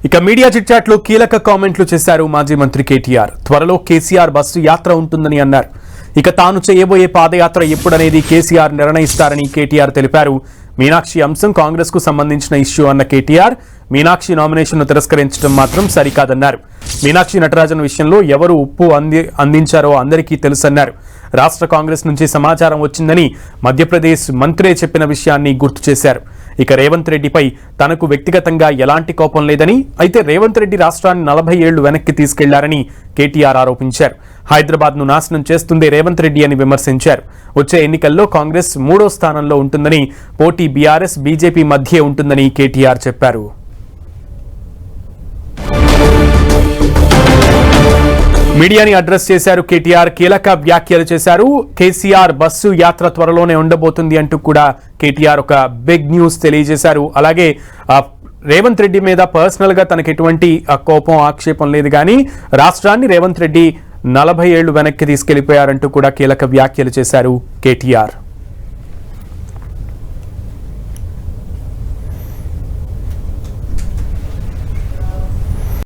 ఇక మీడియా చిట్చాట్లో కీలక కామెంట్లు చేశారు మాజీ మంత్రి కేటీఆర్. త్వరలో కేసీఆర్ బస్సు యాత్ర ఉంటుందని అన్నారు. ఇక తాను చేయబోయే పాదయాత్ర ఎప్పుడనేది కేసీఆర్ నిర్ణయిస్తారని కేటీఆర్ తెలిపారు. మీనాక్షి అంశం కాంగ్రెస్ కు సంబంధించిన ఇష్యూ అన్న కేటీఆర్ మీనాక్షి నామినేషన్ను తిరస్కరించడం మాత్రం సరికాదన్నారు. మీనాక్షి నటరాజన్ విషయంలో ఎవరు ఉప్పు అందించారో అందరికీ తెలుసన్నారు. రాష్ట్ర కాంగ్రెస్ నుంచి సమాచారం వచ్చిందని మధ్యప్రదేశ్ మంత్రే చెప్పిన విషయాన్ని గుర్తు చేశారు. ఇక రేవంత్ రెడ్డిపై తనకు వ్యక్తిగతంగా ఎలాంటి కోపం లేదని, అయితే రేవంత్ రెడ్డి రాష్ట్రాన్ని 40 ఏళ్లు వెనక్కి తీసుకెళ్లారని కేటీఆర్ ఆరోపించారు. హైదరాబాద్ ను నాశనం చేస్తుందే రేవంత్ రెడ్డి అని విమర్శించారు. వచ్చే ఎన్నికల్లో కాంగ్రెస్ 3వ స్థానంలో ఉంటుందని, పోటీ బీఆర్ఎస్ బీజేపీ మధ్యే ఉంటుందని కేటీఆర్ చెప్పారు. మీడియాని అడ్రస్ చేశారు కేటీఆర్. కీలక వ్యాఖ్యలు చేశారు. కేసీఆర్ బస్సు యాత్ర త్వరలోనే ఉండబోతుంది అంటూ కూడా కేటీఆర్ ఒక బిగ్ న్యూస్ తెలియజేశారు. అలాగే రేవంత్ రెడ్డి మీద పర్సనల్ గా తనకు ఎటువంటి కోపం ఆక్షేపం లేదు, కానీ రాష్ట్రాన్ని రేవంత్ రెడ్డి 40 ఏళ్లు వెనక్కి తీసుకెళ్లిపోయారంటూ కూడా కీలక వ్యాఖ్యలు చేశారు కేటీఆర్.